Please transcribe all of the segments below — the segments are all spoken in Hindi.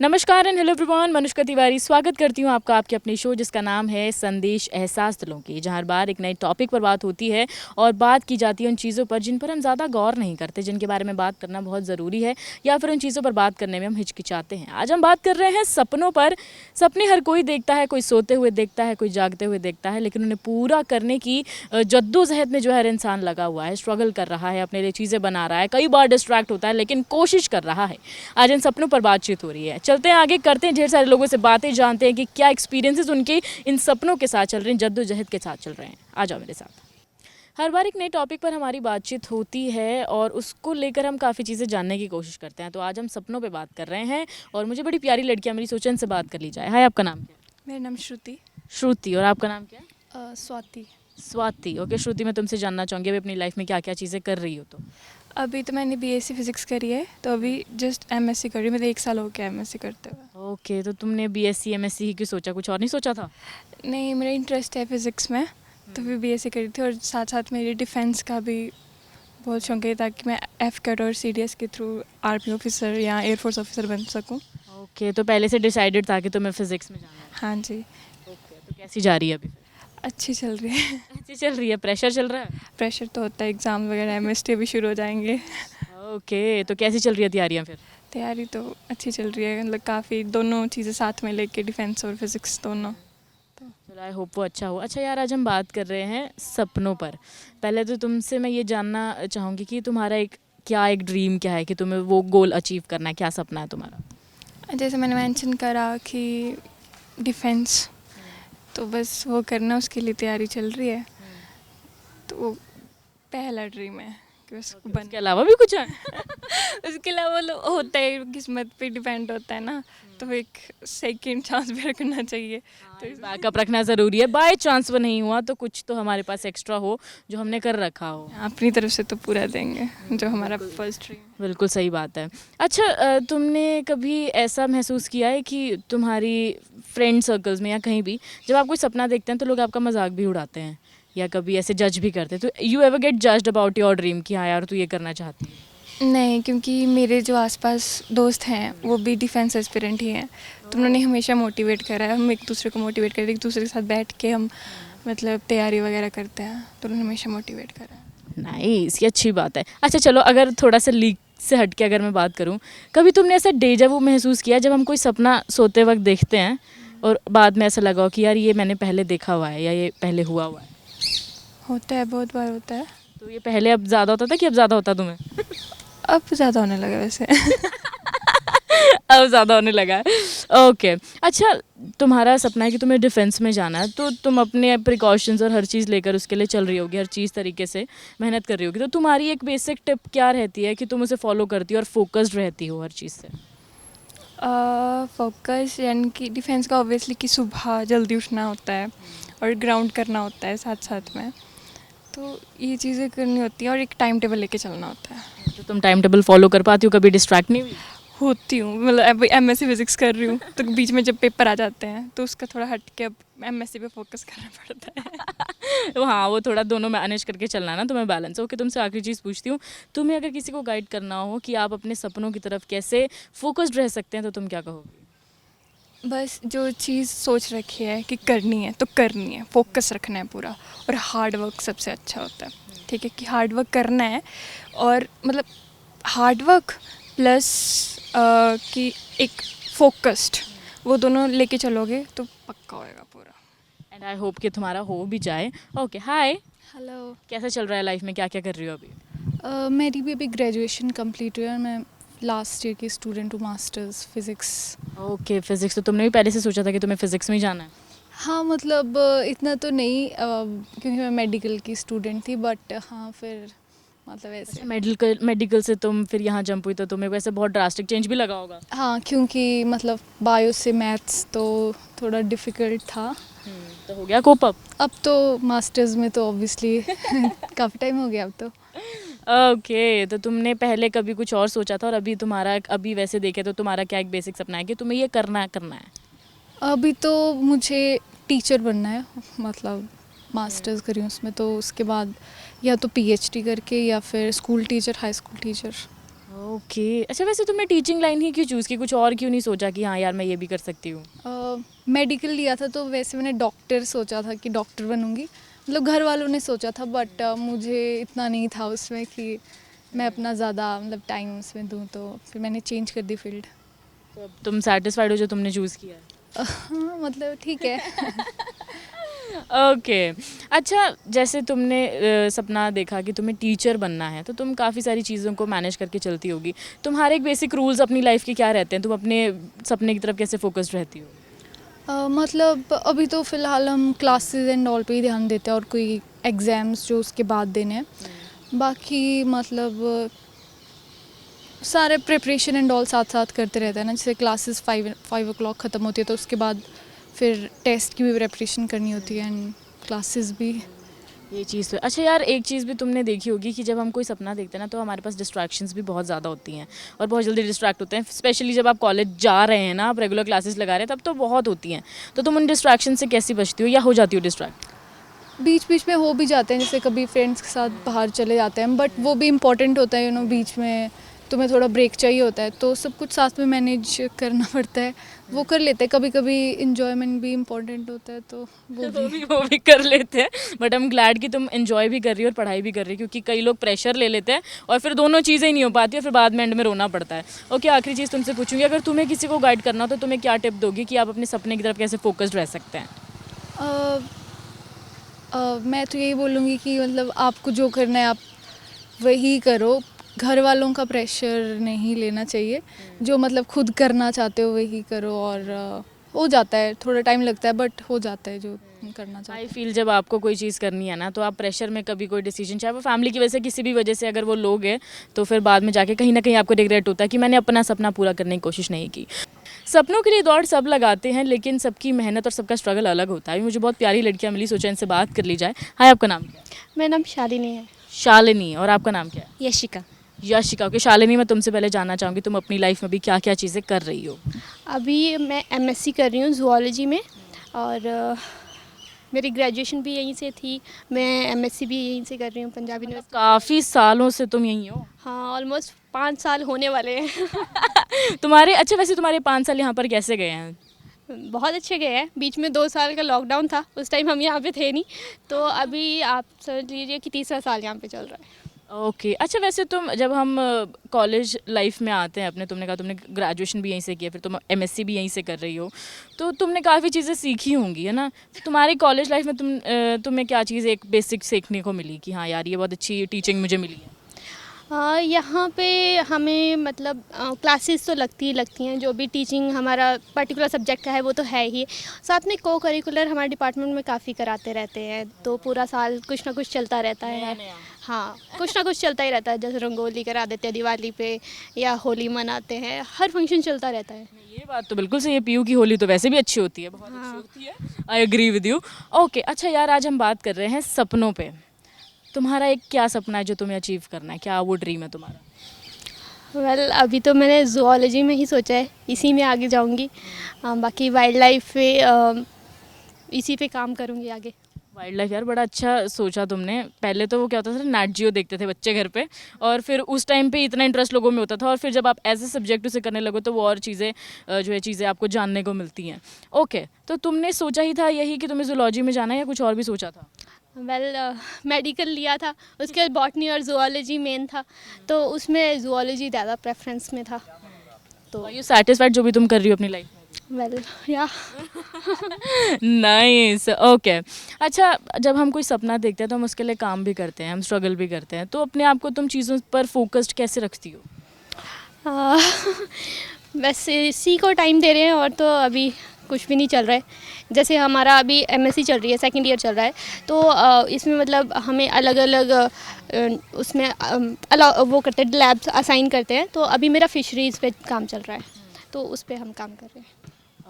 नमस्कार and hello everyone, Manushka Tiwari स्वागत करती हूँ आपका आपके अपने शो जिसका नाम है संदेश एहसास दिलों की, जहाँ हर बार एक नए टॉपिक पर बात होती है और बात की जाती है उन चीज़ों पर जिन पर हम ज़्यादा गौर नहीं करते, जिनके बारे में बात करना बहुत ज़रूरी है या फिर उन चीज़ों पर बात करने में हम हिचकिचाते हैं। आज हम बात कर रहे हैं सपनों पर। सपने हर कोई देखता है, कोई सोते हुए देखता है, कोई जागते हुए देखता है, लेकिन उन्हें पूरा करने की जद्दोजहद में जो है हर इंसान लगा हुआ है, स्ट्रगल कर रहा है, अपने लिए चीज़ें बना रहा है, कई बार डिस्ट्रैक्ट होता है लेकिन कोशिश कर रहा है। आज इन सपनों पर बातचीत हो रही है। चलते हैं आगे, करते हैं ढेर सारे लोगों से बातें, जानते हैं कि क्या एक्सपीरियंसेस उनके इन सपनों के साथ चल रहे हैं, जद्दोजहद के साथ चल रहे हैं। आ जाओ मेरे साथ। हर बार एक नए टॉपिक पर हमारी बातचीत होती है और उसको लेकर हम काफ़ी चीज़ें जानने की कोशिश करते हैं। तो आज हम सपनों पे बात कर रहे हैं और मुझे बड़ी प्यारी लड़कियां मेरी सोचन से बात कर ली जाए। हाय, आपका नाम क्या है? मेरा नाम श्रुति। श्रुति। और आपका नाम क्या है? स्वाति। स्वाति। ओके श्रुति, मैं तुमसे जानना चाहूँगी अभी अपनी लाइफ में क्या क्या चीज़ें कर रही हो। तो अभी तो मैंने बीएससी फिज़िक्स करी है, तो अभी जस्ट एमएससी कर रही हूँ। मेरा 1 साल हो गया एमएससी करते हुए। ओके, तो तुमने बीएससी एमएससी ही क्यों सोचा, कुछ और नहीं सोचा था? नहीं, मेरा इंटरेस्ट है फिज़िक्स में, तो फिर बीएससी करी थी। और साथ साथ मेरे डिफेंस का भी बहुत शौक है, ताकि मैं एफकेट और सीडीएस के थ्रू आर्मी ऑफिसर या एयरफोर्स ऑफिसर बन सकूँ। ओके, तो पहले से डिसाइडेड था कि तुम्हें फिजिक्स में जाना है? हाँ जी। ओके, तो कैसी जा रही है अभी? अच्छी चल रही है। अच्छी चल रही है। प्रेशर चल रहा है? प्रेशर तो होता है, एग्ज़ाम वगैरह एमएसटी भी शुरू हो जाएंगे। ओके, तो कैसी चल रही है तैयारियाँ फिर? तैयारी तो अच्छी चल रही है, मतलब काफ़ी दोनों चीज़ें साथ में लेके, डिफेंस और फिज़िक्स दोनों। चलो, आई होप वो अच्छा हो। अच्छा यार, आज हम बात कर रहे हैं सपनों पर। पहले तो तुमसे मैं ये जानना चाहूँगी कि तुम्हारा एक ड्रीम क्या है, कि तुम्हें वो गोल अचीव करना है, क्या सपना है तुम्हारा? जैसे मैंने मेंशन करा कि डिफेंस, तो बस वो करना, उसके लिए तैयारी चल रही है। तो वो पहला ड्रीम है कि उसको बन। उसके अलावा भी कुछ है? उसके अलावा होता है, किस्मत पे डिपेंड होता है ना, तो एक सेकंड चांस भी रखना चाहिए। तो बैकअप रखना ज़रूरी है। बाय चांस वो नहीं हुआ तो कुछ तो हमारे पास एक्स्ट्रा हो जो हमने कर रखा हो। अपनी तरफ से तो पूरा देंगे जो हमारा फर्स्ट ड्रीम। बिल्कुल सही बात है। अच्छा, तुमने कभी ऐसा महसूस किया है कि तुम्हारी फ्रेंड सर्कल्स में या कहीं भी जब आप कोई सपना देखते हैं तो लोग आपका मजाक भी उड़ाते हैं या कभी ऐसे जज भी करते हैं? तो you ever get judged about your dream कि हाँ यार तू ये करना चाहती है? नहीं, क्योंकि मेरे जो आसपास दोस्त हैं वो भी डिफेंस एस्पिरेंट ही हैं, तो उन्होंने हमेशा मोटिवेट करा है। हम एक दूसरे को मोटिवेट करते हैं, एक दूसरे के साथ बैठ के हम मतलब तैयारी वगैरह करते हैं, तो उन्होंने हमेशा मोटिवेट करा है। नाइस, ये अच्छी बात है। अच्छा चलो, अगर थोड़ा सा लीक से हट के अगर मैं बात करूं, कभी तुमने ऐसा डेजा वू महसूस किया जब हम कोई सपना सोते वक्त देखते हैं और बाद में ऐसा लगा हो कि यार ये मैंने पहले देखा हुआ है या ये पहले हुआ हुआ है? होता है, बहुत बार होता है। तो ये पहले अब ज़्यादा होता था कि अब ज़्यादा होता तुम्हें? अब ज़्यादा होने लगा वैसे। अब ज़्यादा होने लगा है। ओके। अच्छा, तुम्हारा सपना है कि तुम्हें डिफेंस में जाना है, तो तुम अपने प्रिकॉशंस और हर चीज़ लेकर उसके लिए चल रही होगी, हर चीज़ तरीके से मेहनत कर रही होगी। तो तुम्हारी एक बेसिक टिप क्या रहती है कि तुम उसे फॉलो करती हो और फोकस्ड रहती हो हर चीज़ से? फोकस यानी कि डिफेंस का ऑब्वियसली कि सुबह जल्दी उठना होता है और ग्राउंड करना होता है साथ साथ में, तो ये चीज़ें करनी होती हैं और एक टाइम टेबल लेके चलना होता है। तो तुम टाइम टेबल फॉलो कर पाती हो, कभी डिस्ट्रैक्ट नहीं हुई? होती हूँ, मतलब अभी एमएससी फिज़िक्स कर रही हूँ, तो बीच में जब पेपर आ जाते हैं तो उसका थोड़ा हट के अब एमएससी पे फोकस करना पड़ता है। तो हाँ, वो थोड़ा दोनों मैनेज करके चलना ना तुम्हें बैलेंस। ओके, तुमसे आखिरी चीज़ पूछती हूँ, तुम्हें अगर किसी को गाइड करना हो कि आप अपने सपनों की तरफ कैसे फोकस्ड रह सकते हैं, तो तुम क्या कहोगे? बस जो चीज़ सोच रखी है कि करनी है तो करनी है, फोकस रखना है पूरा, और हार्ड वर्क सबसे अच्छा होता है। ठीक है कि हार्ड वर्क करना है, और मतलब हार्ड वर्क प्लस कि एक फोकस्ड, वो दोनों लेके चलोगे तो पक्का होएगा पूरा। एंड आई होप कि तुम्हारा हो भी जाए। Okay, hi, hello. कैसा चल रहा है लाइफ में, क्या क्या कर रही हो अभी? मेरी भी अभी ग्रेजुएशन कंप्लीट हुई है और मैं लास्ट ईयर की स्टूडेंट हूँ, मास्टर्स फिज़िक्स। Okay, physics. तो तुमने भी पहले से सोचा था कि तुम्हें फिजिक्स में ही जाना है? हाँ मतलब इतना तो नहीं, क्योंकि मैं मेडिकल की स्टूडेंट थी, बट हाँ फिर मतलब ऐसे। मेडिकल से तुम फिर यहाँ जंप हुई, तो तुम्हें वैसे बहुत ड्रास्टिक चेंज भी लगा होगा। हाँ, क्योंकि मतलब बायो से मैथ्स तो थोड़ा डिफ़िकल्ट था। तो हो गया कोप अप? अब तो मास्टर्स में तो ऑब्वियसली काफ़ी टाइम हो गया अब तो। ओके, तो तुमने पहले कभी कुछ और सोचा था और अभी तुम्हारा, अभी वैसे देखे तो तुम्हारा क्या एक बेसिक सपना है कि तुम्हें ये करना करना है? अभी तो मुझे टीचर बनना है, मतलब मास्टर्स करी हूँ उसमें, तो उसके बाद या तो पीएचडी करके या फिर school teacher, high school teacher. Okay, अच्छा वैसे तुमने टीचिंग लाइन ही क्यों चूज़ की, कुछ और क्यों नहीं सोचा कि हाँ यार मैं ये भी कर सकती हूँ? मेडिकल लिया था तो वैसे मैंने डॉक्टर सोचा था कि डॉक्टर बनूंगी, मतलब घर वालों ने सोचा था, बट मुझे इतना नहीं था उसमें कि मैं अपना ज़्यादा मतलब टाइम उसमें दूँ, तो फिर मैंने चेंज कर दी फील्ड। तो अब तुम सेटिस्फाइड हो जो तुमने चूज़ किया है? हाँ मतलब ठीक है। ओके, अच्छा जैसे तुमने सपना देखा कि तुम्हें टीचर बनना है, तो तुम काफ़ी सारी चीज़ों को मैनेज करके चलती होगी। तुम्हारे एक बेसिक रूल्स अपनी लाइफ के क्या रहते हैं? तुम अपने सपने की तरफ कैसे फोकस्ड रहती हो? मतलब अभी तो फ़िलहाल हम क्लासेस एंड ऑल पे ही ध्यान देते हैं और कोई एग्ज़ाम्स जो उसके बाद देने हैं। बाकी मतलब सारे प्रिपरेशन एंड ऑल साथ साथ करते रहते हैं ना, जैसे क्लासेस 5 o'clock ख़त्म होती है तो उसके बाद फिर टेस्ट की भी प्रिपरेशन करनी होती है एंड क्लासेस भी। ये चीज़ तो अच्छा यार, एक चीज़ भी तुमने देखी होगी कि जब हम कोई सपना देखते हैं ना, तो हमारे पास डिस्ट्रैक्शंस भी बहुत ज़्यादा होती हैं और बहुत जल्दी डिस्ट्रैक्ट होते हैं। स्पेशली जब आप कॉलेज जा रहे हैं ना, आप रेगुलर क्लासेस लगा रहे हैं, तब तो बहुत होती हैं। तो तुम उन डिस्ट्रैक्शन से कैसे बचती हो या हो जाती हो डिस्ट्रैक्ट? बीच बीच में हो भी जाते हैं, जैसे कभी फ्रेंड्स के साथ बाहर चले जाते हैं, बट वो भी इम्पोर्टेंट होता है, बीच में तुम्हें थोड़ा ब्रेक चाहिए होता है, तो सब कुछ साथ में मैनेज करना पड़ता है, वो कर लेते हैं। कभी कभी इंजॉयमेंट भी इम्पोर्टेंट होता है, तो वो भी कर लेते हैं, बट आई एम ग्लैड कि तुम एंजॉय भी कर रही हो और पढ़ाई भी कर रही हो, क्योंकि कई लोग प्रेशर ले लेते हैं और फिर दोनों चीज़ें ही नहीं हो पाती है, फिर बाद में एंड में रोना पड़ता है। ओके, आखिरी चीज़ तुमसे पूछूंगी, अगर तुम्हें किसी को गाइड करना हो तो तुम्हें क्या टिप दोगी कि आप अपने सपने की तरफ कैसे फोकस्ड रह सकते हैं? मैं तो यही बोलूँगी कि मतलब आपको जो करना है आप वही करो, घर वालों का प्रेशर नहीं लेना चाहिए, जो मतलब खुद करना चाहते हो वही करो, और हो जाता है, थोड़ा टाइम लगता है बट हो जाता है जो करना चाहते आई फील जब आपको कोई चीज़ करनी है ना, तो आप प्रेशर में कभी कोई डिसीजन, चाहे वो फैमिली की वजह से किसी भी वजह से अगर वो लोगे, तो फिर बाद में जाके कहीं ना कहीं आपको रिग्रेट होता है कि मैंने अपना सपना पूरा करने की कोशिश नहीं की। सपनों के लिए दौड़ सब लगाते हैं, लेकिन सबकी मेहनत और सबका स्ट्रगल अलग होता है। मुझे बहुत प्यारी लड़कियां मिली, सोचा इनसे बात कर ली जाए। हाय, आपका नाम क्या है? मेरा नाम शालिनी है। शालिनी। और आपका नाम क्या है? यशिका। यशिका। ओके शालिनी, मैं तुमसे पहले जानना चाहूँगी तुम अपनी लाइफ में भी क्या क्या चीज़ें कर रही हो? अभी मैं एमएससी कर रही हूँ ज़ूलॉजी में, और मेरी ग्रेजुएशन भी यहीं से थी। मैं एमएससी भी यहीं से कर रही हूँ, पंजाब यूनिवर्सिटी। काफ़ी सालों से तुम यहीं हो? हाँ, ऑलमोस्ट 5 साल होने वाले हैं। तुम्हारे अच्छा, वैसे तुम्हारे 5 साल यहाँ पर कैसे गए हैं? बहुत अच्छे गए हैं। बीच में 2 साल का लॉकडाउन था, उस टाइम हम यहाँ पे थे नहीं, तो अभी आप समझ लीजिए कि तीसरा साल यहाँ पे चल रहा है। ओके, अच्छा वैसे तुम, जब हम कॉलेज लाइफ में आते हैं अपने, तुमने कहा तुमने ग्रेजुएशन भी यहीं से किया, फिर तुम एमएससी भी यहीं से कर रही हो, तो तुमने काफ़ी चीज़ें सीखी होंगी, है ना? तो तुम्हारी कॉलेज लाइफ में तुम्हें क्या चीज़ एक बेसिक सीखने को मिली कि हाँ यार ये बहुत अच्छी टीचिंग मुझे मिली है? यहाँ पे हमें मतलब क्लासेस तो लगती हैं, जो भी टीचिंग हमारा पर्टिकुलर सब्जेक्ट का है वो तो है ही। साथ में को करिकुलर हमारे डिपार्टमेंट में काफ़ी कराते रहते हैं, तो पूरा साल कुछ ना कुछ चलता रहता है। हाँ, कुछ ना कुछ चलता ही रहता है, जैसे रंगोली करा देते हैं दिवाली पे, या होली मनाते हैं, हर फंक्शन चलता रहता है। ये बात तो बिल्कुल सही है, पीयू की होली तो वैसे भी अच्छी होती है, बहुत अच्छी होती है। I agree with you. Okay, अच्छा यार, आज हम बात कर रहे हैं सपनों पे। तुम्हारा एक क्या सपना है जो तुम्हें अचीव करना है, क्या वो ड्रीम है तुम्हारा? वेल अभी तो मैंने ज़ूलॉजी में ही सोचा है, इसी में आगे जाऊंगी। बाकी वाइल्ड लाइफ पे इसी पे काम करूंगी आगे। वाइल्ड लाइफ, यार बड़ा अच्छा सोचा तुमने। पहले तो वो क्या होता था, नेट जियो देखते थे बच्चे घर पे, और फिर उस टाइम पे इतना इंटरेस्ट लोगों में होता था, और फिर जब आप ऐसे सब्जेक्ट उसे करने लगो तो वो और चीज़ें जो है चीज़ें आपको जानने को मिलती हैं। ओके, तो तुमने सोचा ही था यही कि तुम्हें जूलॉजी में जाना है या कुछ और भी सोचा था? वेल मेडिकल लिया था, उसके बाद बॉटनी और ज़ूलॉजी मेन था, तो उसमें ज़ूलॉजी ज़्यादा प्रेफरेंस में था। तो यू सेटिस्फाइड जो भी तुम कर रही हो अपनी लाइफ में? वेल या नाइस। ओके, अच्छा जब हम कोई सपना देखते हैं तो हम उसके लिए काम भी करते हैं, हम स्ट्रगल भी करते हैं, तो अपने आप को तुम चीज़ों पर फोकस्ड कैसे रखती हो? वैसे इसी को टाइम दे रहे हैं, और तो अभी कुछ भी नहीं चल रहा है। जैसे हमारा अभी एमएससी चल रही है, सेकंड ईयर चल रहा है, तो इसमें मतलब हमें अलग अलग उसमें वो करते हैं, लैब्स असाइन करते हैं, तो अभी मेरा फिशरीज़ पे काम चल रहा है, तो उस पर हम काम कर रहे हैं।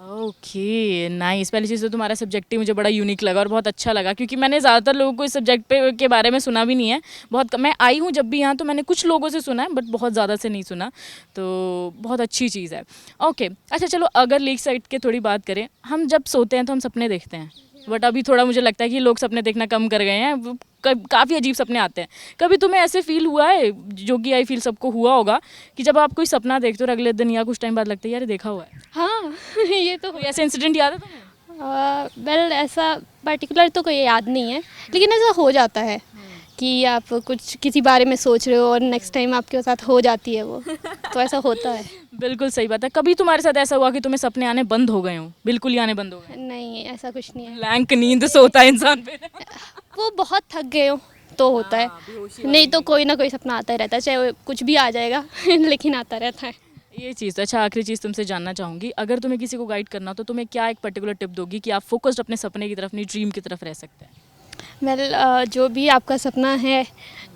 Okay nice. पहली चीज़ तो तुम्हारा सब्जेक्ट ही मुझे बड़ा यूनिक लगा और बहुत अच्छा लगा, क्योंकि मैंने ज़्यादातर लोगों को इस सब्जेक्ट पे के बारे में सुना भी नहीं है। मैं आई हूँ जब भी यहाँ, तो मैंने कुछ लोगों से सुना है, बट बहुत ज़्यादा से नहीं सुना, तो बहुत अच्छी चीज़ है। ओके, अच्छा चलो, अगर लीक साइड के थोड़ी बात करें, हम जब सोते हैं तो हम सपने देखते हैं, बट अभी थोड़ा मुझे लगता है कि लोग सपने देखना कम कर गए हैं। काफ़ी अजीब सपने आते हैं। कभी तुम्हें ऐसे फील हुआ है, जो कि आई फील सबको हुआ होगा, कि जब आप कोई सपना देखते हो और अगले दिन या कुछ टाइम बाद लगता है यार देखा हुआ है? हाँ ये तो कोई ऐसे इंसिडेंट याद है तुम्हें? वेल ऐसा पर्टिकुलर तो कोई याद नहीं है, लेकिन ऐसा हो जाता है कि आप कुछ किसी बारे में सोच रहे हो और नेक्स्ट टाइम आपके साथ हो जाती है वो, तो ऐसा होता है। बिल्कुल सही बात है। कभी तुम्हारे साथ ऐसा हुआ कि तुम्हें सपने आने बंद हो गए हों, बिल्कुल ही आने बंद हो गए? नहीं ऐसा कुछ नहीं है, ब्लैंक नींद सोता है इंसान पे। वो बहुत थक गए हो तो होता है, नहीं तो कोई ना कोई सपना आता ही रहता है, चाहे वो कुछ भी आ जाएगा लेकिन आता रहता है। ये चीज़ तो अच्छा, आखिरी चीज़ तुमसे जानना चाहूँगी, अगर तुम्हें किसी को गाइड करना हो तो तुम्हें क्या एक पर्टिकुलर टिप दोगी कि आप फोकस्ड अपने सपने की तरफ, अपनी ड्रीम की तरफ रह सकते हैं? वेल जो भी आपका सपना है,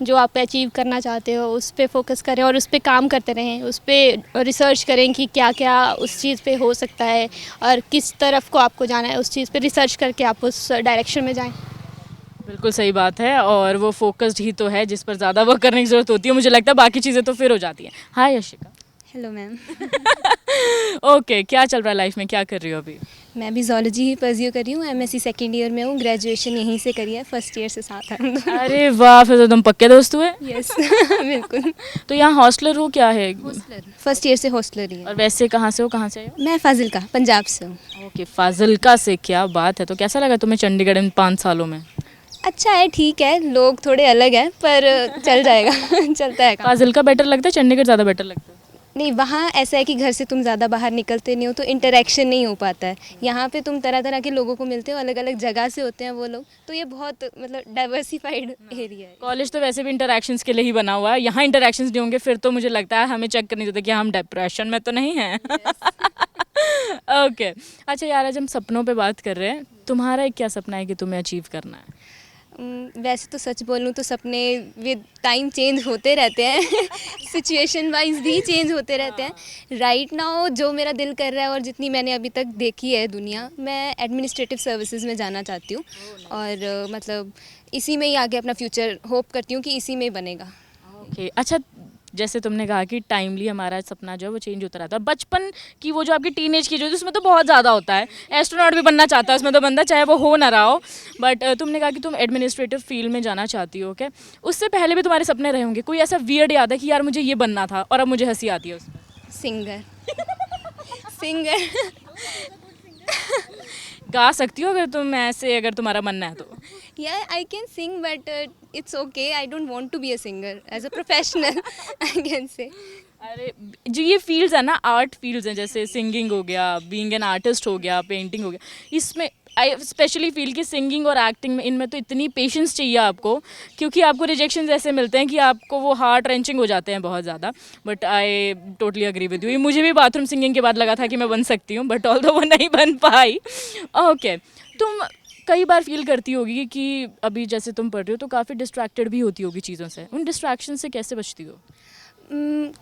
जो आप अचीव करना चाहते हो, उस पर फोकस करें और उस पर काम करते रहें, उस पर रिसर्च करें कि क्या क्या उस चीज़ पे हो सकता है और किस तरफ को आपको जाना है, उस चीज़ पे रिसर्च करके आप उस डायरेक्शन में जाएं। बिल्कुल सही बात है, और वो फोकस्ड ही तो है जिस पर ज़्यादा वर्क करने की ज़रूरत होती है, मुझे लगता है बाकी चीज़ें तो फिर हो जाती हैं। Hi Yashika. Hello ma'am. Okay, क्या चल रहा है लाइफ में, क्या कर रही हो अभी? मैं भी जूलॉजी ही परस्यू कर रही हूँ, एमएससी सेकेंड ईयर में हूँ, ग्रेजुएशन यहीं से करी है, फर्स्ट ईयर से साथ है। अरे वाह, फिर तो तुम पक्के दोस्त हुए। यस बिल्कुल। तो यहाँ हॉस्टलर हो, क्या है? फर्स्ट ईयर से हॉस्टलर ही है। और वैसे कहाँ से हो, कहाँ से आए हो? मैं फाजिलका पंजाब से हूँ। ओके, फाजिलका से, क्या बात है। तो कैसा लगा तुम्हें चंडीगढ़ इन 5 सालों में? अच्छा है, ठीक है, लोग थोड़े अलग हैं पर चल जाएगा चलता है काम। फाजिलका बेटर लगता है, चंडीगढ़ ज़्यादा बेटर लगता है? नहीं, वहाँ ऐसा है कि घर से तुम ज़्यादा बाहर निकलते नहीं हो तो इंटरेक्शन नहीं हो पाता है। यहाँ पे तुम तरह तरह के लोगों को मिलते हो, अलग अलग जगह से होते हैं वो लोग, तो ये बहुत मतलब डाइवर्सिफाइड एरिया है। कॉलेज तो वैसे भी इंटरैक्शंस के लिए ही बना हुआ है, यहाँ इंटरैक्शंस नहीं होंगे फिर तो मुझे लगता है हमें चेक करनी चाहिए कि हम डिप्रेशन में तो नहीं हैं। ओके, अच्छा यार, आज हम सपनों पे बात कर रहे हैं, तुम्हारा एक क्या सपना है कि तुम्हें अचीव करना है? वैसे तो सच बोलूँ तो सपने विद टाइम चेंज होते रहते हैं सिचुएशन वाइज भी चेंज होते रहते हैं। राइट नाउ जो मेरा दिल कर रहा है और जितनी मैंने अभी तक देखी है दुनिया, मैं एडमिनिस्ट्रेटिव सर्विसेज में जाना चाहती हूँ और मतलब इसी में ही आगे अपना फ्यूचर होप करती हूँ कि इसी में ही बनेगा। ओके, अच्छा, जैसे तुमने कहा कि टाइमली हमारा सपना जो है वो चेंज होता रहता है, बचपन की वो जो आपकी टीनेज की जो उसमें तो बहुत ज़्यादा होता है, एस्ट्रोनॉट भी बनना चाहता है उसमें तो बंदा, चाहे वो हो ना रहा हो, बट तुमने कहा कि तुम एडमिनिस्ट्रेटिव फील्ड में जाना चाहती हो। ओके, उससे पहले भी तुम्हारे सपने रहे होंगे, कोई ऐसा वियर्ड याद है कि यार मुझे ये बनना था और अब मुझे हंसी आती है उसमें? सिंगर सिंगर गा सकती हो अगर तुम ऐसे, अगर तुम्हारा बनना है तो? Yeah, I can sing, but it's okay. I don't want to be a singer as a professional. I can say. अरे जो ये फील्ड्स है ना, आर्ट फील्ड्स हैं, जैसे सिंगिंग हो गया, बीइंग एन आर्टिस्ट हो गया, पेंटिंग हो गया, इसमें आई स्पेशली फील कि सिंगिंग और एक्टिंग में, इनमें तो इतनी पेशेंस चाहिए आपको, क्योंकि आपको रिजेक्शन ऐसे मिलते हैं कि आपको वो हार्ट रेंचिंग हो जाते हैं बहुत ज़्यादा। But I totally agree with you, मुझे भी बाथरूम सिंगिंग के बाद लगा था कि मैं बन सकती हूँ, बट ऑल्दो वो नहीं बन पाई। ओके, तुम कई बार फील करती होगी कि अभी जैसे तुम पढ़ रही हो तो काफ़ी डिस्ट्रैक्टेड भी होती होगी चीज़ों से, उन डिस्ट्रैक्शन से कैसे बचती हो?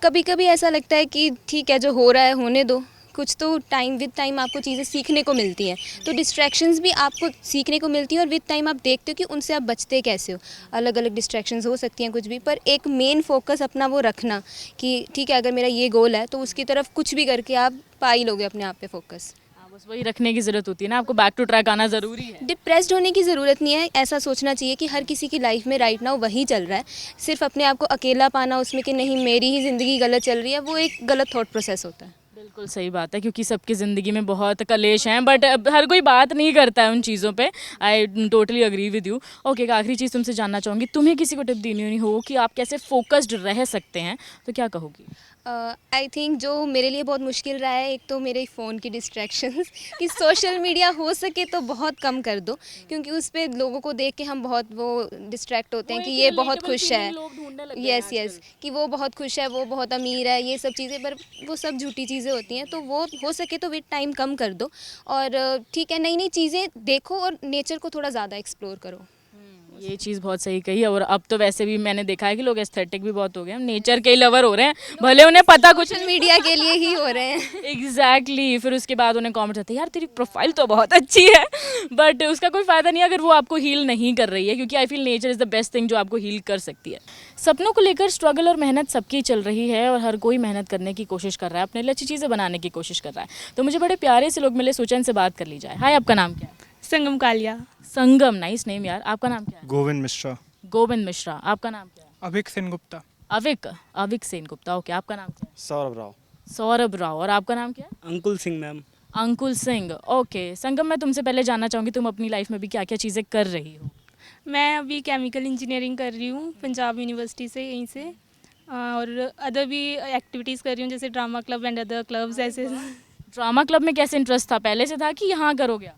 कभी कभी ऐसा लगता है कि ठीक है, जो हो रहा है होने दो, कुछ तो टाइम विद टाइम आपको चीज़ें सीखने को मिलती हैं, तो डिस्ट्रैक्शंस भी आपको सीखने को मिलती हैं और विद टाइम आप देखते हो कि उनसे आप बचते कैसे हो। अलग अलग डिस्ट्रैक्शंस हो सकती हैं कुछ भी, पर एक मेन फोकस अपना वो रखना कि ठीक है, अगर मेरा ये गोल है तो उसकी तरफ कुछ भी करके आप पा ही लोगे अपने आप पे फोकस। बस वही रखने की ज़रूरत होती है ना, आपको बैक टू ट्रैक आना ज़रूरी है। डिप्रेस्ड होने की ज़रूरत नहीं है, ऐसा सोचना चाहिए कि हर किसी की लाइफ में राइट नाउ वही चल रहा है, सिर्फ अपने आप को अकेला पाना उसमें कि नहीं मेरी ही ज़िंदगी गलत चल रही है, वो एक गलत थॉट प्रोसेस होता है। बिल्कुल सही बात है, क्योंकि सबकी ज़िंदगी में बहुत कलेश हैं, बट हर कोई बात नहीं करता है उन चीज़ों पे। I totally agree with you. Okay, एक आखिरी चीज़ तुमसे जानना चाहूँगी, तुम्हें किसी को टिप देनी हो कि आप कैसे फोकस्ड रह सकते हैं, तो क्या कहोगी? आई थिंक जो मेरे लिए बहुत मुश्किल रहा है, एक तो मेरे फ़ोन की डिस्ट्रैक्शंस कि सोशल मीडिया हो सके तो बहुत कम कर दो, क्योंकि उस पर लोगों को देख के हम बहुत वो डिस्ट्रैक्ट होते हैं कि ये बहुत खुश है, यस यस, कि वो बहुत खुश है, वो बहुत अमीर है, ये सब चीज़ें, पर वो सब झूठी चीज़ें होती हैं, तो वो हो सके तो विद टाइम कम कर दो और ठीक है, नई नई चीज़ें देखो और नेचर को थोड़ा ज़्यादा एक्सप्लोर करो। ये चीज़ बहुत सही कही है, और अब तो वैसे भी मैंने देखा है कि लोग एस्थेटिक भी बहुत हो गए हैं, नेचर के ही लवर हो रहे हैं, भले उन्हें पता कुछ सोशल मीडिया के लिए ही हो रहे हैं। एग्जैक्टली फिर उसके बाद उन्हें कमेंट आते हैं यार तेरी प्रोफाइल तो बहुत अच्छी है, बट उसका कोई फ़ायदा नहीं अगर वो आपको हील नहीं कर रही है, क्योंकि I feel nature is the best thing जो आपको हील कर सकती है। सपनों को लेकर स्ट्रगल और मेहनत सबकी चल रही है, और हर कोई मेहनत करने की कोशिश कर रहा है, अपने लिए अच्छी चीज़ें बनाने की कोशिश कर रहा है। तो मुझे बड़े प्यारे से लोग मिले, सोचा इनसे बात कर ली जाए। हाय, आपका नाम क्या है? संगम कालिया। संगम, नाइस नेम यार। आपका नाम क्या है? गोविंद मिश्रा। गोविंद मिश्रा। आपका नाम क्या है? अभिक सेन गुप्ता। अविक सेन गुप्ता। ओके, आपका नाम क्या है? सौरभ राव। सौरभ राव। और आपका नाम क्या है? अंकुल सिंह मैम। अंकुल सिंह। ओके संगम, मैं तुमसे पहले जानना चाहूँगी तुम अपनी लाइफ में भी क्या क्या चीज़ें कर रही हो? मैं अभी केमिकल इंजीनियरिंग कर रही हूँ पंजाब यूनिवर्सिटी से, यहीं से। और अदर भी एक्टिविटीज़ कर रही हूँ, जैसे drama club and other clubs ऐसे। ड्रामा क्लब में कैसे इंटरेस्ट था? पहले से था कि यहाँ करोगे?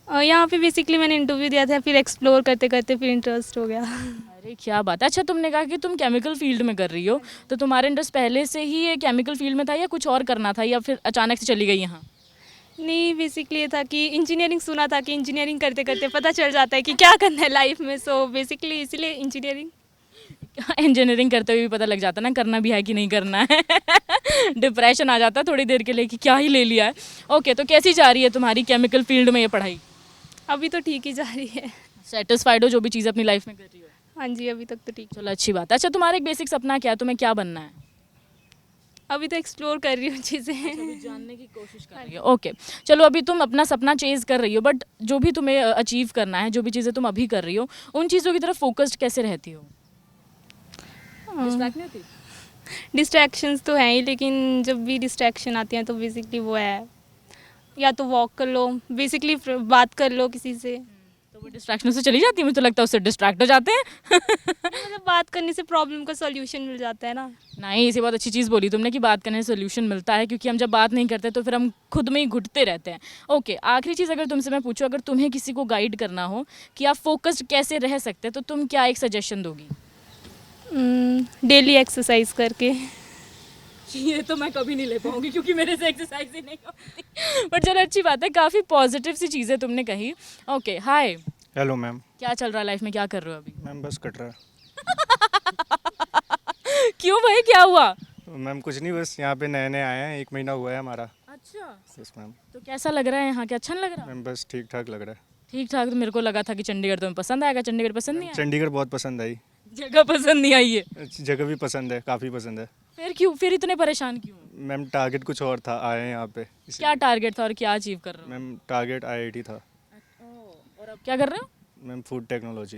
यहाँ पे बेसिकली मैंने इंटरव्यू दिया था, फिर एक्सप्लोर करते करते फिर इंटरेस्ट हो गया। अरे क्या बात है। अच्छा, तुमने कहा कि तुम केमिकल फील्ड में कर रही हो, तो तुम्हारा इंटरेस्ट पहले से ही ये केमिकल फील्ड में था या कुछ और करना था, या फिर अचानक से चली गई यहाँ? नहीं, बेसिकली ये था कि इंजीनियरिंग सुना था कि इंजीनियरिंग करते करते पता चल जाता है कि क्या करना है लाइफ में, सो बेसिकली इसीलिए इंजीनियरिंग। इंजीनियरिंग करते हुए भी पता लग जाता ना करना भी है कि नहीं करना है। डिप्रेशन आ जाता थोड़ी देर के लिए कि क्या ही ले लिया है। ओके, तो कैसी जा रही है तुम्हारी केमिकल फील्ड में ये पढ़ाई? अभी तो ठीक ही जा रही है। सेटिस्फाइड हो जो भी चीज़ अपनी लाइफ में कर रही हो? हाँ जी, अभी तक तो ठीक। चलो अच्छी बात है। अच्छा, तुम्हारा एक बेसिक सपना क्या है? तुम्हें क्या बनना है? अभी तो एक्सप्लोर कर रही हूँ चीज़ें। जानने की कोशिश कर रही हो। ओके, चलो अभी तुम अपना सपना चेज कर रही हो, बट जो भी तुम्हें अचीव करना है, जो भी चीज़ें तुम अभी कर रही हो, उन चीज़ों की तरफ फोकस्ड कैसे रहती हो? डिस्ट्रैक्ट नहीं होती? डिस्ट्रैक्शंस तो हैं ही, लेकिन जब भी डिस्ट्रैक्शन आती हैं तो बेसिकली वो है, या तो वॉक कर लो, बेसिकली बात कर लो किसी से। तो वो डिस्ट्रैक्शन से चली जाती है? मुझे तो लगता है उससे डिस्ट्रैक्ट हो जाते हैं। मतलब बात करने से प्रॉब्लम का सॉल्यूशन मिल जाता है ना। नहीं, इसी बहुत अच्छी चीज़ बोली तुमने कि बात करने से सोल्यूशन मिलता है, क्योंकि हम जब बात नहीं करते तो फिर हम खुद में ही घुटते रहते हैं। ओके, आखिरी चीज़ अगर तुमसे मैं पूछूं, अगर तुम्हें किसी को गाइड करना हो कि आप फोकस्ड कैसे रह सकते हैं, तो तुम क्या एक सजेशन दोगी? डेली एक्सरसाइज करके। ये तो मैं कभी नहीं ले पाऊंगी क्योंकि मेरे से एक्सरसाइज ही नहीं होती। बट चलो अच्छी बात है, काफ़ी पॉजिटिव सी चीज़ें तुमने कही। Okay, hi. Hello ma'am. क्या चल रहा है लाइफ में? क्या कर रहे हो अभी? मैम बस कट रहा है। क्यों भाई, क्या हुआ? मैम कुछ नहीं, बस यहाँ पे नए नए आए हैं, 1 महीना हुआ है हमारा। अच्छा, यस मैम। तो कैसा लग रहा है यहाँ? क्या अच्छा नहीं लग रहा? मैम बस ठीक ठाक लग रहा है। ठीक ठाक? तो मेरे को लगा था कि चंडीगढ़ तुम्हें पसंद आएगा। चंडीगढ़ पसंद नहीं आया? चंडीगढ़ बहुत पसंद आई। जगह पसंद नहीं आई है? जगह भी पसंद है, काफ़ी पसंद है। फिर क्यों, फिर इतने परेशान क्यों? मैम टारगेट कुछ और था, आए हैं यहाँ पे। क्या टारगेट था और क्या अचीव कर रहे हो? मैम टारगेट IIT था। और अब क्या कर रहे हो? Ma'am food technology.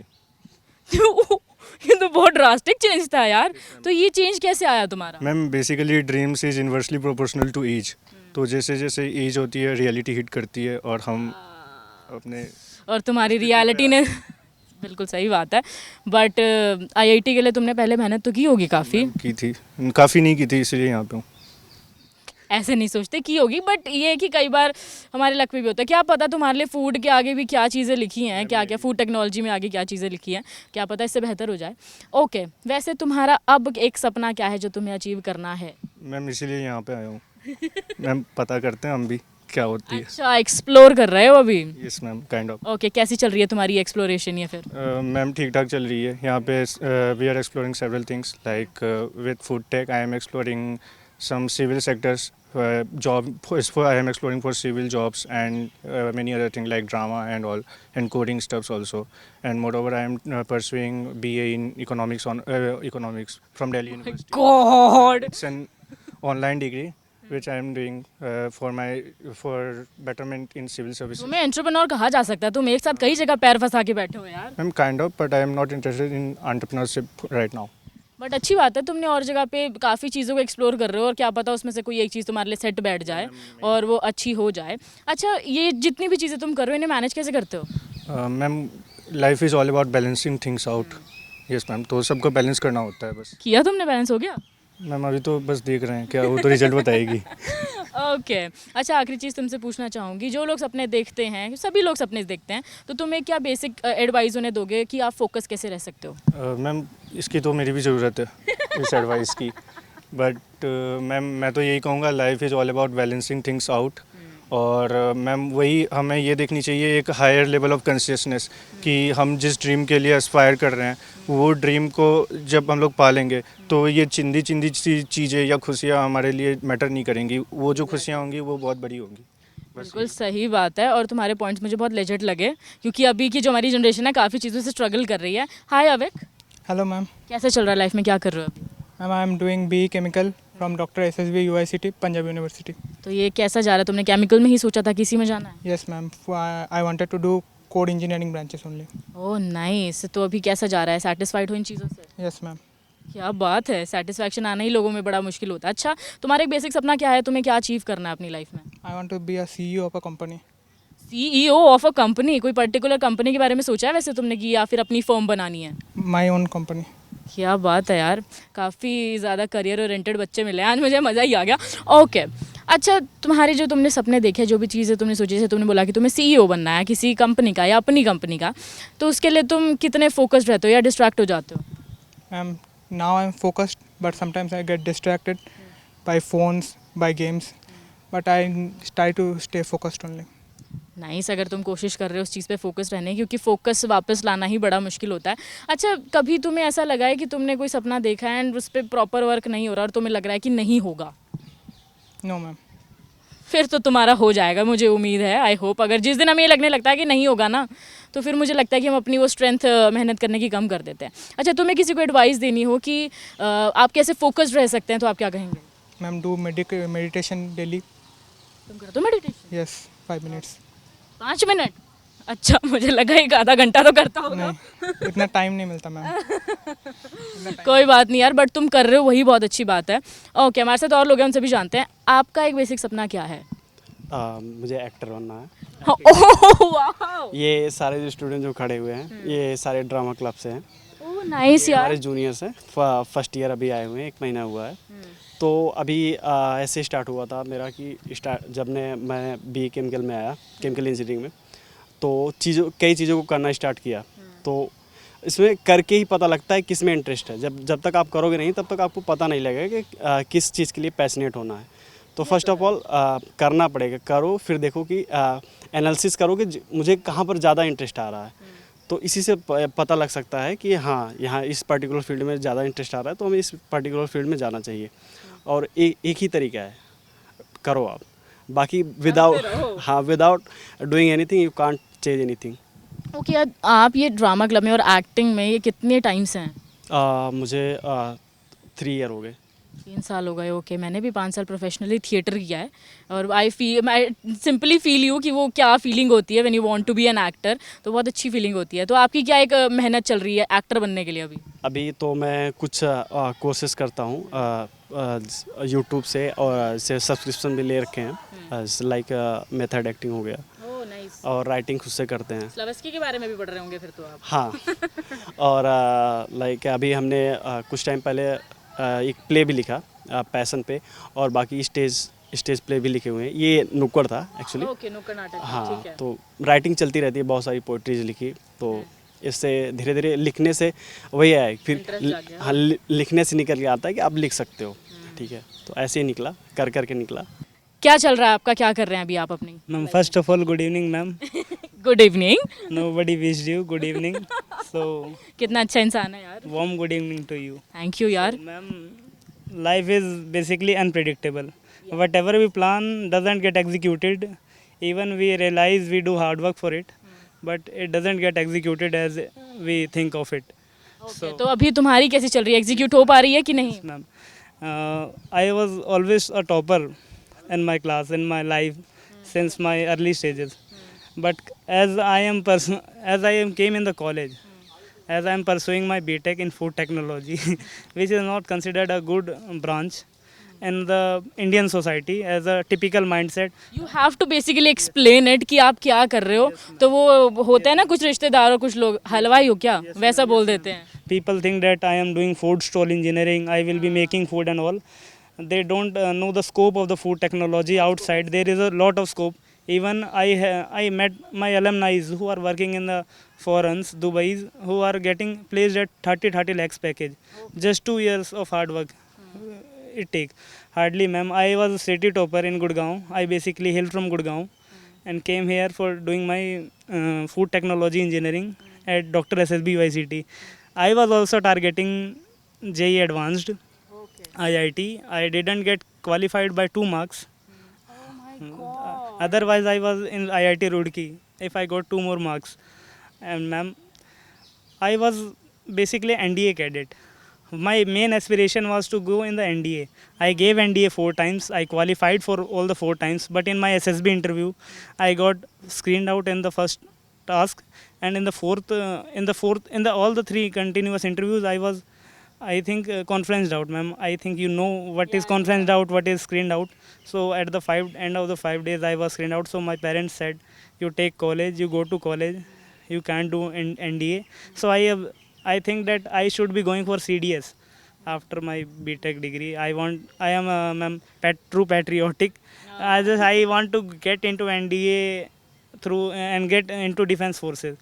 ये तो बहुत ड्रास्टिक चेंज था यार। तो ये चेंज कैसे आया तुम्हारा? Ma'am basically dreams is inversely proportional to age. तो जैसे जैसे एज होती है रियलिटी हिट करती है और हम अपने। और तुम्हारी रियलिटी ने बिल्कुल सही बात है। बट IIT के लिए तुमने पहले मेहनत तो की होगी काफ़ी? की थी, काफ़ी नहीं की थी, इसलिए यहाँ पे हूँ। ऐसे नहीं सोचते की होगी, बट ये है कि कई बार हमारे लक में भी होता है। क्या पता तुम्हारे लिए फूड के आगे भी क्या चीज़ें लिखी हैं, क्या क्या फूड टेक्नोलॉजी में आगे क्या चीज़ें लिखी हैं, क्या पता इससे बेहतर हो जाए। ओके, वैसे तुम्हारा अब एक सपना क्या है जो तुम्हें अचीव करना है? मैम इसीलिए यहाँ पे आया हूँ। मैम पता करते हैं हम भी क्या होती है। अच्छा, एक्सप्लोर कर रहे हो अभी? Yes ma'am, kind of. Okay, कैसी चल रही है तुम्हारी एक्सप्लोरेशन? या फिर मैम ठीक ठाक चल रही है यहाँ पे। We are exploring several things like with food tech I am exploring some civil sectors I am exploring for civil jobs and many other things like drama and all, and coding stuffs also. And moreover I am pursuing BA in economics from Delhi University. God, It's an online degree which I am doing for betterment in civil services. तुम्हें एंटरप्रेन्योर कहा जा सकता है? तुम एक साथ कई जगह पैर फंसा के बैठे हो यार। I'm kind of, but I am not interested in entrepreneurship right now. But अच्छी बात है, तुमने और जगह पे काफ़ी चीज़ों को एक्सप्लोर कर रहे हो, और क्या पता उसमें से कोई एक चीज़ तुम्हारे लिए सेट बैठ जाए और वो अच्छी हो जाए। अच्छा, ये जितनी भी चीज़ें तुम कर रहे हो, इन्हें मैनेज कैसे करते हो? Ma'am life is all about balancing things out. Yes ma'am, तो सबको बैलेंस करना होता है बस। किया तुमने? बैलेंस हो गया? मैम अभी तो बस देख रहे हैं, क्या वो तो रिजल्ट बताएगी। ओके, अच्छा आखिरी चीज़ तुमसे पूछना चाहूँगी, जो लोग सपने देखते हैं, सभी लोग सपने देखते हैं, तो तुम्हें क्या बेसिक एडवाइस उन्हें दोगे कि आप फोकस कैसे रह सकते हो? मैम इसकी तो मेरी भी ज़रूरत है, इस एडवाइस की। बट मैम मैं तो यही कहूँगा, life is all about balancing things out. और मैम वही हमें ये देखनी चाहिए एक हायर लेवल ऑफ कॉन्शियसनेस कि हम जिस ड्रीम के लिए एस्पायर कर रहे हैं, वो ड्रीम को जब हम लोग पालेंगे तो ये चिंदी चिंदी चीज़ें या खुशियाँ हमारे लिए मैटर नहीं करेंगी। वो जो खुशियाँ होंगी वो बहुत बड़ी होंगी। बिल्कुल सही बात है, और तुम्हारे पॉइंट्स मुझे बहुत लेजेंड लगे, क्योंकि अभी की जो हमारी जनरेशन है काफ़ी चीज़ों से स्ट्रगल कर रही है। हाय अविक, हेलो मैम। कैसे चल रहा है लाइफ में? क्या कर रहे हो अभी? Ma'am I am doing BE chemical from doctor SSB UICT Punjab university. तो ये कैसा जा रहा है? तुमने केमिकल में ही सोचा था कि इसी में जाना है? Yes ma'am, I wanted to do code engineering branches only. Oh nice, तो अभी कैसा जा रहा है, सेटिस्फाइड हो इन चीज़ों से? Yes, ma'am. क्या बात है, सेटिस्फैक्शन आना ही लोगों में बड़ा मुश्किल होता है। अच्छा, तुम्हारा एक बेसिक सपना क्या है, तुम्हें क्या अचीव करना है अपनी लाइफ में? I want to be a CEO of a company. CEO of a company, कोई पर्टिकुलर कंपनी के बारे में सोचा है वैसे तुमने कि या फिर अपनी फर्म बनानी है? My own company. क्या बात है यार, काफ़ी ज़्यादा करियर ओरिएंटेड बच्चे मिले हैं आज, मुझे मज़ा ही आ गया। ओके, अच्छा तुम्हारे जो तुमने सपने देखे, जो भी चीज़ें तुमने सोची, जैसे तुमने बोला कि तुम्हें CEO बनना है किसी कंपनी का या अपनी कंपनी का, तो उसके लिए तुम कितने फोकस्ड रहते हो या डिस्ट्रैक्ट हो जाते हो? Now I'm focused, but sometimes I get distracted by phones, by games. But I try to stay focused only. Nice, अगर तुम कोशिश कर रहे हो उस चीज़ पे फोकस रहने की, क्योंकि फोकस वापस लाना ही बड़ा मुश्किल होता है। अच्छा, कभी तुम्हें ऐसा लगा है कि तुमने कोई सपना देखा है एंड उस पर प्रॉपर वर्क नहीं हो रहा और तुम्हें लग रहा है कि नहीं होगा? No, ma'am. फिर तो तुम्हारा हो जाएगा, मुझे उम्मीद है, आई होप। अगर जिस दिन हमें ये लगने लगता है कि नहीं होगा ना, तो फिर मुझे लगता है कि हम अपनी वो स्ट्रेंथ मेहनत करने की कम कर देते हैं। अच्छा, तुम्हें किसी को एडवाइस देनी हो कि आप कैसे फोकस्ड रह सकते हैं, तो आप क्या कहेंगे? Ma'am, do meditation daily. तुम करते हो मेडिटेशन? Yes, 5 minutes. 5 मिनट? अच्छा, मुझे लगा एक आधा घंटा तो करता होगा। नहीं, इतना टाइम नहीं मिलता मैम. कोई बात नहीं यार, बट तुम कर रहे हो वही बहुत अच्छी बात है। ओके, हमारे साथ और लोग हैं, उनसे भी जानते हैं। आपका एक बेसिक सपना क्या है? मुझे एक्टर बनना है। ओह वाओ, ये सारे जो स्टूडेंट जो खड़े हुए हैं, ये सारे ड्रामा क्लब से हैं। ओह नाइस ये यार। हमारे जूनियर्स हैं, फर्स्ट ईयर अभी आए हुए हैं, 1 महीना हुआ है। तो अभी ऐसे स्टार्ट हुआ था मेरा कि जब मैं BA केमिकल में आया, केमिकल इंजीनियरिंग में, तो कई चीज़ों को करना स्टार्ट किया। तो इसमें करके ही पता लगता है किस में इंटरेस्ट है। जब तक आप करोगे नहीं, तब तक आपको पता नहीं लगेगा कि किस चीज़ के लिए पैशनेट होना है। तो फर्स्ट ऑफ ऑल करना पड़ेगा, करो, फिर देखो कि एनालिसिस करो कि मुझे कहाँ पर ज़्यादा इंटरेस्ट आ रहा है। तो इसी से पता लग सकता है कि हाँ, यहाँ इस पर्टिकुलर फील्ड में ज़्यादा इंटरेस्ट आ रहा है, तो हमें इस पर्टिकुलर फील्ड में जाना चाहिए। और एक ही तरीका है, करो आप। बाकी without doing anything you can't change anything. Okay, आप ये ड्रामा क्लब में और एक्टिंग में ये कितने टाइम से हैं? मुझे 3 ईयर हो गए। 3 साल हो गए। ओके, मैंने भी 5 साल प्रोफेशनली थिएटर किया है और आई सिंपली फील यू कि वो क्या फीलिंग होती है when you want to be an actor, तो बहुत अच्छी फीलिंग होती है। तो आपकी क्या एक मेहनत चल रही है एक्टर बनने के लिए अभी? अभी तो मैं कुछ कोर्सेज करता हूँ यूट्यूब से, और से सब्सक्रिप्शन भी ले रखे हैं, लाइक मेथड एक्टिंग हो गया, ओह नाइस। और राइटिंग खुद से करते हैं। स्लावस्की के बारे में भी पढ़ रहे होंगे फिर तो आप? हाँ, और लाइक अभी हमने कुछ टाइम पहले एक प्ले भी लिखा पैशन पे, और बाकी स्टेज प्ले भी लिखे हुए हैं। ये नुक्कड़ था एक्चुअली। ओके, नुक्कड़ नाटक। हाँ, ठीक है। तो राइटिंग चलती रहती है, बहुत सारी पोइट्रीज लिखी, तो इससे धीरे धीरे लिखने से वही है, फिर Interest जाग गया। हाँ, लिखने से निकल के आता है कि आप लिख सकते हो। ठीक है, तो ऐसे ही निकला, कर के निकला। क्या चल रहा है आपका, क्या कर रहे हैं अभी आप अपनी? Ma'am, first of all, good evening, ma'am. Good evening. Nobody wished you good evening. So, कितना अच्छा इंसान है यार। warm good evening to you. Thank you यार। Ma'am, life is basically unpredictable. Whatever we plan doesn't get executed. Even we realize we do hard work for it, but it doesn't get executed as we think of it. Okay, तो अभी तुम्हारी कैसी चल रही है, एग्जीक्यूट हो पा रही है कि नहीं? Ma'am, I was always a topper in my class, in my life, since my early stages. But as I am came in the college, as I am pursuing my BTech in food technology, which is not considered a good branch in the Indian society as a typical mindset. You have to basically explain it कि आप क्या कर रहे हो। तो वो होता है ना, कुछ रिश्तेदार और कुछ लोग, हलवाई हो क्या, वैसा बोल देते हैं। People think that I am doing food stall engineering, I will be making food and all. They don't know the scope of the food technology outside. There is a lot of scope. Even I met my alumni who are working in the foreigns, Dubai, who are getting placed at 30 lakhs package. Just 2 years of hard work it takes. Hardly, ma'am. I was a city topper in Gurgaon. I basically hail from Gurgaon and came here for doing my food technology engineering at Dr. SSB UICT. I was also targeting JEE Advanced, IIT. I didn't get qualified by 2 marks. Otherwise, I was in IIT Roorkee if I got 2 more marks. And ma'am, I was basically NDA cadet. My main aspiration was to go in the NDA. I gave NDA 4 times. I qualified for all the 4 times. But in my SSB interview, I got screened out in the first task. And in the all the three continuous interviews, I think conferenced out, ma'am. I think you know what is conferenced out, what is screened out. So at the end of the 5 days, I was screened out. So my parents said, you take college, you go to college, you can't do NDA. So I think that I should be going for CDS after my BTech degree. I am ma'am, true patriotic. I want to get into NDA through and get into defense forces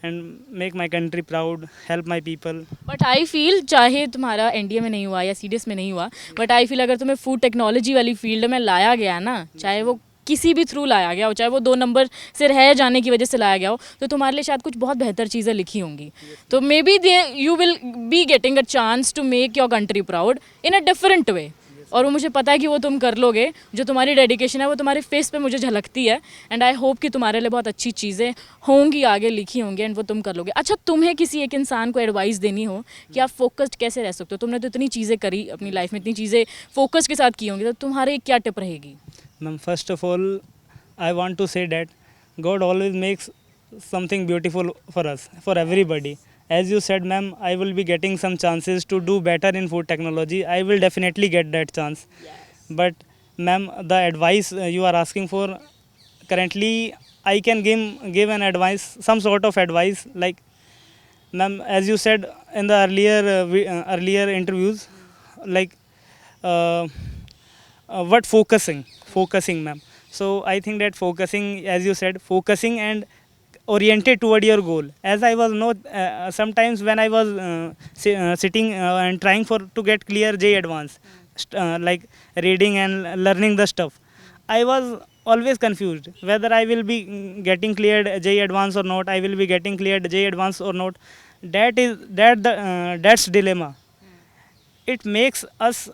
and make my country proud, help my people. But I feel चाहे तुम्हारा एनडीए में नहीं हुआ या सीडीएस में नहीं हुआ, बट आई फील अगर तुम्हें फूड टेक्नोलॉजी वाली फील्ड में लाया गया ना, चाहे वो किसी भी थ्रू लाया गया हो, चाहे वो 2 नंबर से रह जाने की वजह से लाया गया हो, तो तुम्हारे लिए शायद कुछ बहुत बेहतर चीज़ें लिखी होंगी. तो maybe you will be getting a chance to make your country proud in a different way. और वो मुझे पता है कि वो तुम कर लोगे. जो तुम्हारी डेडिकेशन है वो तुम्हारे फेस पे मुझे झलकती है. एंड आई होप कि तुम्हारे लिए बहुत अच्छी चीज़ें होंगी आगे लिखी होंगी एंड वो तुम कर लोगे. अच्छा, तुम्हें किसी एक इंसान को एडवाइस देनी हो कि आप फोकस्ड कैसे रह सकते हो, तुमने तो इतनी चीज़ें करी अपनी लाइफ में, इतनी चीज़ें फोकस के साथ की होंगी, तो तुम्हारी क्या टिप रहेगी? Ma'am, first of all, I want to say that God always makes something beautiful for us, for everybody. As you said, ma'am, I will be getting some chances to do better in food technology. I will definitely get that chance. But, ma'am, the advice you are asking for, currently, I can give an advice, some sort of advice. Like, ma'am, as you said in the earlier interviews, like, what focusing, ma'am. So I think that focusing, as you said, focusing and oriented toward your goal. As I was not sometimes when I was sitting and trying to get clear JEE Advanced, like reading and learning the stuff, I was always confused whether I will be getting cleared JEE Advanced or not. I will be getting cleared JEE Advanced or not. That's dilemma. It makes us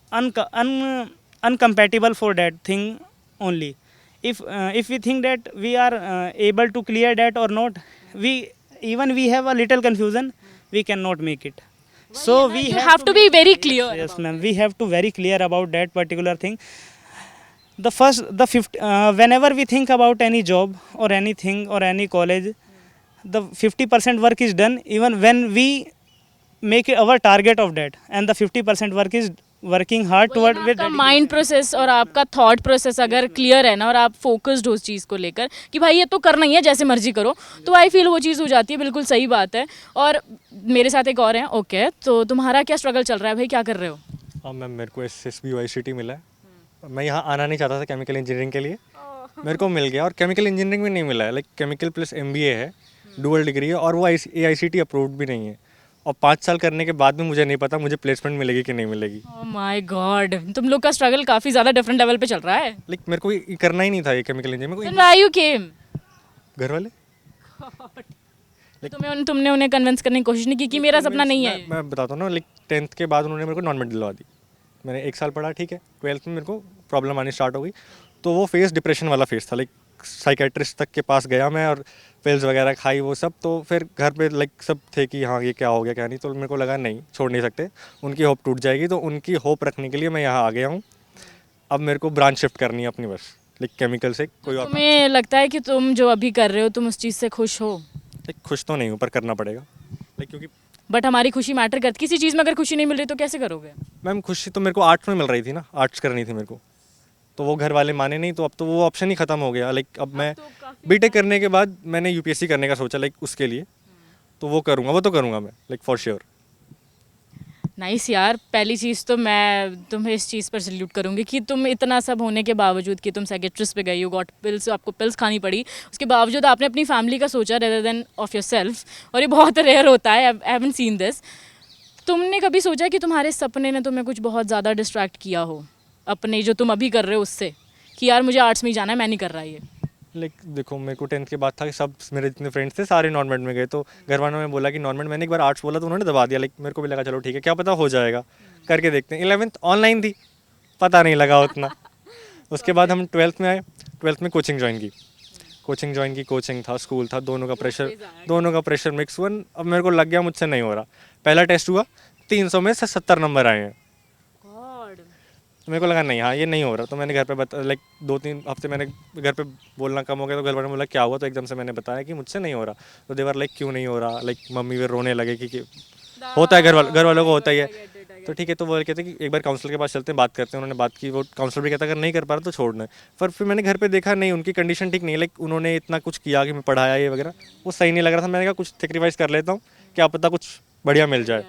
uncompatible for that thing only. If we think that we are able to clear that or not, we have a little confusion, we cannot make it. So we have to be very clear. Yes, ma'am, we have to very clear about that particular thing. Whenever we think about any job or anything or any college, the 50% work is done even when we make our target of that, and the 50% work is working hard toward with mind process और आपका थॉट प्रोसेस अगर क्लियर है ना, और आप फोकस्ड हो उस चीज़ को लेकर कि भाई ये तो करना ही है, जैसे मर्जी करो, तो आई फील वो चीज़ हो जाती है. बिल्कुल सही बात है. और मेरे साथ एक और हैं. ओके, तो तुम्हारा क्या स्ट्रगल चल रहा है भाई, क्या कर रहे हो? हाँ मैम, मेरे को SSB मिला है. मैं यहाँ आना नहीं चाहता था केमिकल इंजीनियरिंग के लिए, मेरे को मिल गया. और केमिकल इंजीनियरिंग में नहीं मिला है, लाइक केमिकल प्लस MBA है, डुअल डिग्री है, और वो AICTE अप्रूव्ड भी नहीं है. और 5 साल करने के बाद भी मुझे नहीं पता मुझे प्लेसमेंट मिलेगी कि नहीं मिलेगी. ओह माय गॉड, तुम लोग का स्ट्रगल काफ़ी ज़्यादा डिफरेंट लेवल पे चल रहा है. लाइक मेरे को ये करना ही नहीं था, ये chemical engineering. Then why you came? घर वाले तुमने उन्हें कन्विंस करने की कोशिश नहीं की कि मेरा सपना नहीं है? मैं बताता हूँ ना, लाइक 10th के बाद उन्होंने मेरे को नॉन मेड दिलवा दी. मैंने 1 साल पढ़ा, ठीक है. 12th में मेरे को प्रॉब्लम आनी स्टार्ट हो गई. तो वो फेस डिप्रेशन वाला फेस था. लाइक साइकेट्रिस्ट तक के पास गया मैं, और पिल्स वगैरह खाई वो सब. तो फिर घर पे लाइक सब थे कि हाँ ये क्या हो गया क्या नहीं. तो मेरे को लगा नहीं, छोड़ नहीं सकते, उनकी होप टूट जाएगी. तो उनकी होप रखने के लिए मैं यहाँ आ गया हूँ. अब मेरे को ब्रांच शिफ्ट करनी है अपनी, बस लाइक केमिकल से कोई और. तुम्हें लगता है कि तुम जो अभी कर रहे हो तुम उस चीज़ से खुश हो? लाइक खुश तो नहीं हूँ, पर करना पड़ेगा लाइक, क्योंकि बट हमारी खुशी मैटर करती. किसी चीज़ में अगर खुशी नहीं मिल रही तो कैसे करोगे? मैम खुशी तो मेरे को आर्ट्स में मिल रही थी ना, आर्ट्स करनी थी मेरे को. तो वो घर वाले माने नहीं, तो अब तो वो ऑप्शन ही ख़त्म हो गया. लाइक अब मैं बीटेक करने के बाद मैंने UPSC करने का सोचा, लाइक उसके लिए. तो वो करूँगा, वो तो करूँगा मैं, लाइक फॉर श्योर. नाइस यार. पहली चीज़ तो मैं तुम्हें इस चीज़ पर सल्यूट करूँगी कि तुम इतना सब होने के बावजूद कि तुम साइकेट्रिस्ट पे गई हो, गॉट पिल्स, आपको पिल्स खानी पड़ी, उसके बावजूद आपने अपनी फैमिली का सोचा rather than of your self. और ये बहुत रेयर होता है, आई हैवंट सीन दिस. तुमने कभी सोचा कि तुम्हारे सपने ने तुम्हें कुछ बहुत ज़्यादा डिस्ट्रैक्ट किया हो अपने जो तुम अभी कर रहे हो उससे, कि यार मुझे आर्ट्स में ही जाना है, मैं नहीं कर रहा ये? लाइक देखो, मेरे को 10th के बाद था कि सब मेरे जितने फ्रेंड्स थे सारे नॉन मेड में गए. तो घर वालों ने बोला कि नॉन मेड. मैंने एक बार आर्ट्स बोला तो उन्होंने दबा दिया. लाइक मेरे को भी लगा चलो ठीक है, क्या पता हो जाएगा, करके देखते हैं. 11th ऑनलाइन थी, पता नहीं लगा उतना. उसके बाद हम 12th में आए. 12th में कोचिंग ज्वाइन की. कोचिंग था, स्कूल था, दोनों का प्रेशर मिक्स हुआ. अब मेरे को लग गया मुझसे नहीं हो रहा. पहला टेस्ट हुआ, 300 में से 70 नंबर आए हैं. तो मेरे को लगा नहीं, हाँ ये नहीं हो रहा। तो मैंने घर पे बता, लाइक 2-3 हफ्ते मैंने घर पे बोलना कम हो गया, तो घर वालों ने बोला क्या हुआ, तो एकदम से मैंने बताया कि मुझसे नहीं हो रहा। तो देवर लाइक क्यों नहीं हो रहा, लाइक मम्मी फिर रोने लगे कि होता है, घर वालों को होता ही है। तो ठीक है, तो वो कहते कि एक बार काउंसलर के पास चलते हैं, बात करते हैं। उन्होंने बात की, वो काउंसलर भी कहता अगर नहीं कर पा रहा तो छोड़ना है। पर फिर मैंने घर पे देखा नहीं, उनकी कंडीशन ठीक नहीं है, लाइक उन्होंने इतना कुछ किया कि मैं पढ़ाया ये वगैरह, वो सही नहीं लग रहा था। मैंने कहा कुछ सेक्रीफाइस कर लेता हूँ, क्या पता कुछ बढ़िया मिल जाए,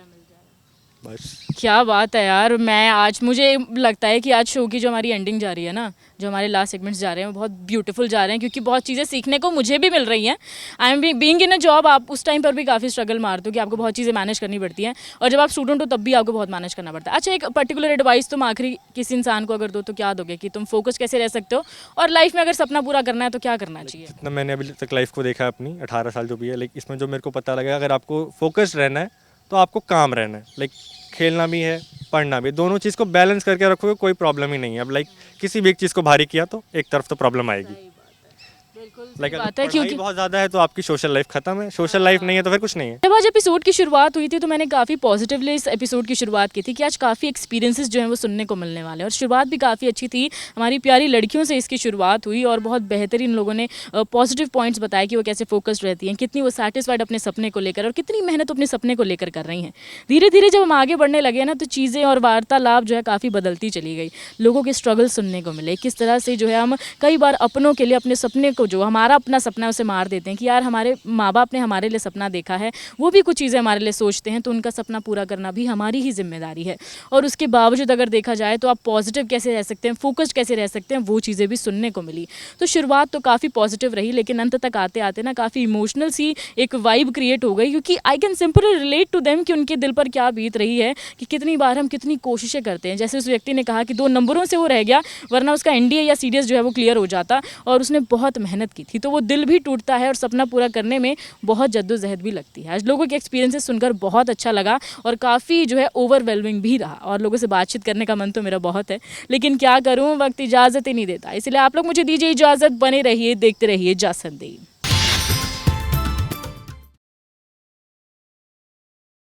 बस। क्या बात है यार। मैं आज मुझे लगता है कि आज शो की जो हमारी एंडिंग जा रही है ना, जो हमारे लास्ट सेगमेंट्स जा रहे हैं वो बहुत ब्यूटीफुल जा रहे हैं, क्योंकि बहुत चीज़ें सीखने को मुझे भी मिल रही हैं। I am being in a job, आप उस टाइम पर भी काफ़ी स्ट्रगल मारते हो कि आपको बहुत चीज़ें मैनेज करनी पड़ती हैं, और जब आप स्टूडेंट हो तब भी आपको बहुत मैनेज करना पड़ता है। अच्छा, एक पर्टिकुलर एडवाइस तुम आखिरी किसी इंसान को अगर दो तो क्या दोगे, कि तुम फोकस कैसे रह सकते हो, और लाइफ में अगर सपना पूरा करना है तो क्या करना चाहिए? जितना मैंने अभी तक लाइफ को देखा है अपनी 18 साल जो भी है, लाइक इसमें जो मेरे को पता लगा, अगर आपको फोकस्ड रहना है तो आपको काम रहना है, लाइक खेलना भी है, पढ़ना भी, दोनों चीज़ को बैलेंस करके रखोगे कोई प्रॉब्लम ही नहीं है। अब लाइक किसी भी एक चीज़ को भारी किया तो एक तरफ तो प्रॉब्लम आएगी। लाइक बात है, अगर क्योंकि पढ़ाई बहुत ज़्यादा है तो आपकी सोशल लाइफ खत्म है, सोशल लाइफ नहीं है तो फिर कुछ नहीं है। जब आज एपिसोड की शुरुआत हुई थी तो मैंने काफ़ी पॉजिटिवली इस एपिसोड की शुरुआत की थी कि आज काफ़ी एक्सपीरियंसेस जो हैं वो सुनने को मिलने वाले हैं, और शुरुआत भी काफ़ी अच्छी थी। हमारी प्यारी लड़कियों से इसकी शुरुआत हुई और बहुत बेहतरीन लोगों ने पॉजिटिव पॉइंट्स बताए कि वो कैसे फोकस्ड रहती हैं, कितनी वो सेटिस्फाइड अपने सपने को लेकर, और कितनी मेहनत अपने सपने को लेकर कर रही हैं। धीरे धीरे जब हम आगे बढ़ने लगे ना, तो चीज़ें और वार्तालाप जो है काफ़ी बदलती चली गई। लोगों के स्ट्रगल सुनने को मिले, किस तरह से जो है हम कई बार अपनों के लिए अपने सपने को, जो हमारा अपना सपना है उसे मार देते हैं कि यार हमारे माँ बाप ने हमारे लिए सपना देखा है, वो भी कुछ चीज़ें हमारे लिए सोचते हैं, तो उनका सपना पूरा करना भी हमारी ही जिम्मेदारी है। और उसके बावजूद अगर देखा जाए तो आप पॉजिटिव कैसे रह सकते हैं, फोकस्ड कैसे रह सकते हैं, वो चीज़ें भी सुनने को मिली। तो शुरुआत तो काफ़ी पॉजिटिव रही, लेकिन अंत तक आते आते ना काफ़ी इमोशनल सी एक वाइब क्रिएट हो गई, क्योंकि I can simply relate to them कि उनके दिल पर क्या बीत रही है, कि कितनी बार हम कितनी कोशिशें करते हैं। जैसे उस व्यक्ति ने कहा कि 2 नंबरों से वो रह गया, वरना उसका एनडीए या सीडीएस जो है वो क्लियर हो जाता, और उसने बहुत मेहनत की थी। तो वो दिल भी टूटता है और सपना पूरा करने में बहुत जद्दोजहद भी लगती है। आज लोगों के एक्सपीरियंसेस सुनकर बहुत अच्छा लगा, और काफ़ी जो है ओवरवेलमिंग भी रहा, और लोगों से बातचीत करने का मन तो मेरा बहुत है, लेकिन क्या करूं, वक्त इजाज़त ही नहीं देता। इसलिए आप लोग मुझे दीजिए इजाज़त, बने रहिए, देखते रहिए जा संदेश।